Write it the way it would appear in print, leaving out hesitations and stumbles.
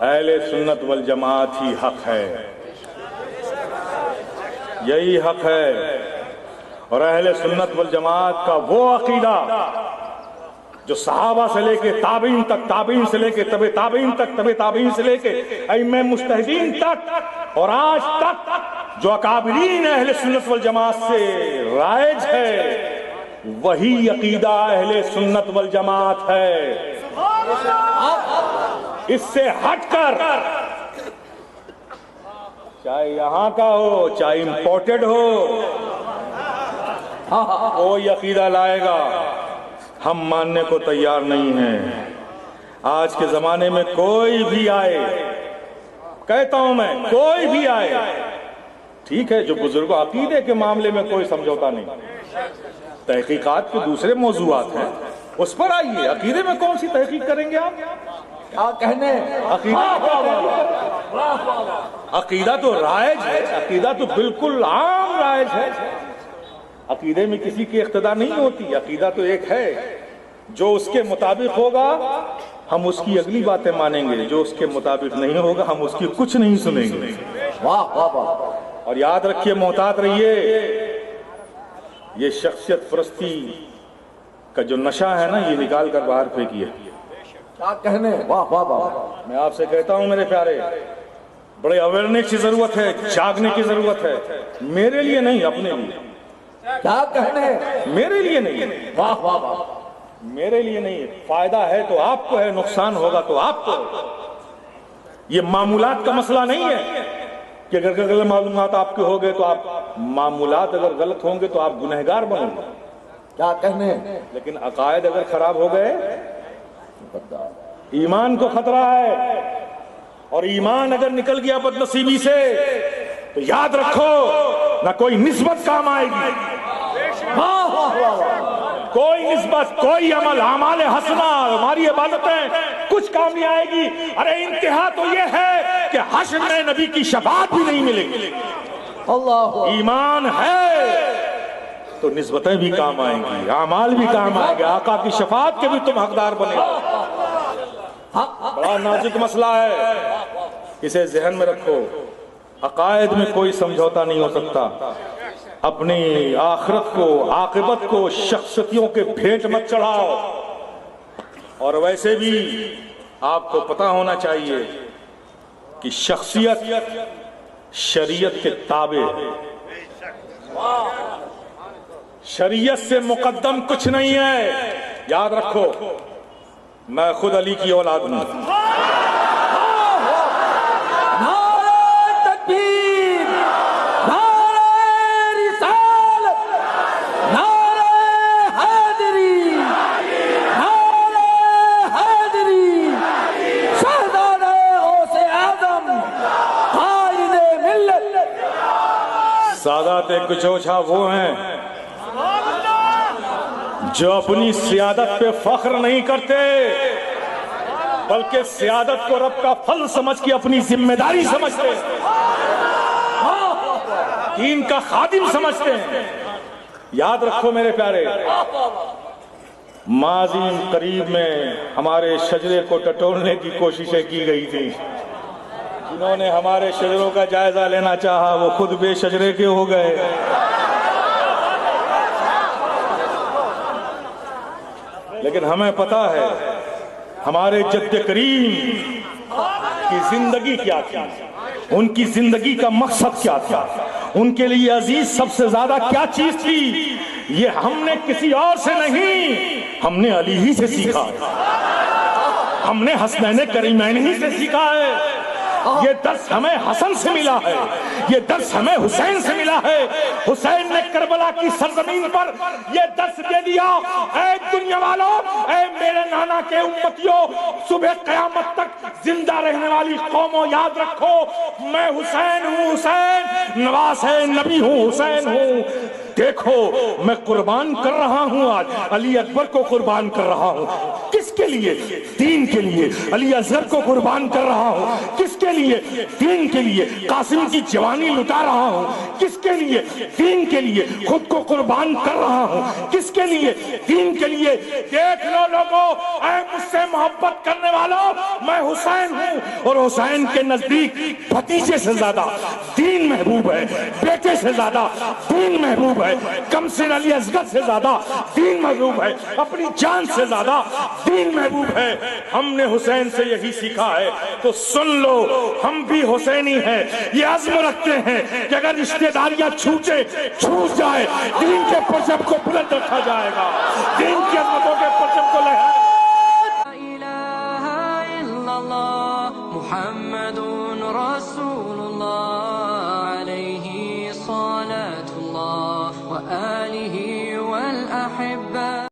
اہل سنت والجماعت ہی حق ہے، یہی حق ہے۔ اور اہل سنت والجماعت کا وہ عقیدہ جو صحابہ سے لے کے تابعین تک، تابعین سے لے کے تبع تابعین تک، تبع تابعین سے لے کے ائمہ مجتہدین تک، اور آج تک جو اکابرین اہل سنت والجماعت سے رائج ہے، وہی عقیدہ اہل سنت والجماعت ہے۔ اس سے ہٹ کر چاہے یہاں کا ہو چاہے امپورٹڈ ہو، کوئی عقیدہ لائے گا ہم ماننے کو تیار نہیں ہیں۔ آج کے زمانے میں کوئی بھی آئے، کہتا ہوں میں، کوئی بھی آئے، ٹھیک ہے، جو بزرگوں عقیدے کے معاملے میں کوئی سمجھوتا نہیں، تحقیقات کے دوسرے موضوعات ہیں، اس پر آئیے۔ عقیدے میں کون سی تحقیق کریں گے آپ؟ کیا کہنے؟ عقیدہ تو رائج ہے، عقیدہ تو بالکل عام رائج ہے۔ عقیدے میں کسی کی اقتدا نہیں ہوتی، عقیدہ تو ایک ہے، جو اس کے مطابق ہوگا ہم اس کی اگلی باتیں مانیں گے، جو اس کے مطابق نہیں ہوگا ہم اس کی کچھ نہیں سنیں گے۔ واہ واہ واہ۔ اور یاد رکھیے، محتاط رہیے، یہ شخصیت پرستی کا جو نشہ ہے نا، یہ نکال کر باہر پھینکیے۔ کیا کہنے؟ واہ واہ واہ۔ میں آپ سے کہتا ہوں میرے پیارے، بڑے اویئرنیس کی ضرورت ہے، جاگنے کی ضرورت ہے، میرے لیے نہیں، اپنے لیے۔ کیا کہنے؟ میرے لیے نہیں، واہ واہ واہ۔ میرے لیے نہیں، فائدہ ہے تو آپ کو ہے، نقصان ہوگا تو آپ کو۔ یہ معمولات کا مسئلہ نہیں ہے کہ اگر غلط معلومات آپ کے ہو گئے تو آپ، معمولات اگر غلط ہوں گے تو آپ گنہگار بنیں گے۔ کیا کہنے؟ لیکن عقائد اگر خراب ہو گئے، ایمان کو خطرہ ہے، اور ایمان اگر نکل گیا بدنصیبی سے تو یاد رکھو نہ کوئی نسبت کام آئے گی، کوئی نسبت، کوئی عمل، اعمال حسنہ، ہماری عبادتیں کچھ کام نہیں آئے گی۔ ارے انتہا تو یہ ہے کہ حشر میں نبی کی شفاعت بھی نہیں ملے گی۔ اللہ، ایمان ہے تو نسبتیں بھی کام آئیں گی، اعمال بھی کام آئیں گے، آقا کی شفاعت کے بھی تم حقدار بنے گا۔ بڑا نازک مسئلہ ہے، اسے ذہن میں رکھو۔ عقائد میں کوئی سمجھوتا نہیں ہو سکتا۔ اپنی آخرت کو، عاقبت کو شخصیتوں کے بھیٹ مت چڑھاؤ۔ اور ویسے بھی آپ کو پتہ ہونا چاہیے کہ شخصیت شریعت کے تابع ہے، شریعت سے مقدم کچھ نہیں ہے۔ یاد رکھو، میں خود علی کی اولاد ہوں۔ سادات کچوچھا وہ ہیں جو اپنی سیادت پہ فخر نہیں کرتے، بلکہ سیادت کو رب کا فضل سمجھ کے اپنی ذمہ داری سمجھتے ہیں، دین کا خادم سمجھتے ہیں۔ یاد رکھو میرے پیارے، ماضی قریب میں ہمارے شجرے کو ٹٹولنے کی کوششیں کی گئی تھی۔ جنہوں نے ہمارے شجروں کا جائزہ لینا چاہا وہ خود بے شجرے کے ہو گئے۔ لیکن ہمیں پتہ ہے ہمارے جد کریم کی زندگی کیا تھی، ان کی زندگی کا مقصد کیا تھا، ان کے لیے عزیز سب سے زیادہ کیا چیز تھی۔ یہ ہم نے کسی اور سے نہیں، ہم نے علی ہی سے سیکھا ہے، ہم نے حسنین کریمین ہی سے سیکھا ہے۔ یہ درس ہمیں حسن سے ملا ہے، یہ درس ہمیں حسین سے ملا ہے۔ حسین نے کربلا کی سرزمین پر یہ درس دے دیا، اے دنیا والوں، اے میرے نانا کے امتیوں، صبح قیامت تک زندہ رہنے والی قوموں، یاد رکھو میں حسین ہوں، حسین نواز ہے نبی ہوں، حسین ہوں۔ دیکھو میں قربان کر رہا ہوں، آج علی اکبر کو قربان کر رہا ہوں۔ کس کے لیے؟ دین کے لیے علی اصغر کو قربان کر رہا ہوں، کس کے لیے؟ دین کے لیے قاسم کی جوانی لٹا رہا ہوں، کس کے لیے؟ دین کے لیے خود کو قربان کر رہا ہوں، کس کے لیے؟ دین کے لیے۔ دیکھ لو لوگوں، اے مجھ سے محبت کرنے والوں، میں حسین ہوں، اور حسین کے نزدیک بھتیجے سے زیادہ دین محبوب ہے، بیٹے سے زیادہ دین محبوب ہے، کم سن علی اصغر سے زیادہ دین محبوب ہے، اپنی جان سے زیادہ دین محبوب ہے۔ ہم نے حسین سے یہی سیکھا ہے، تو سن لو، ہم بھی حسینی ہیں، یہ عزم رکھتے ہیں کہ اگر رشتہ داریاں چھوٹ جائے، دین کے پرچم کو بلند رکھا جائے گا، دین کی عظمتوں کے پرچم کو لہرائے۔ لا إله إلا الله محمد رسول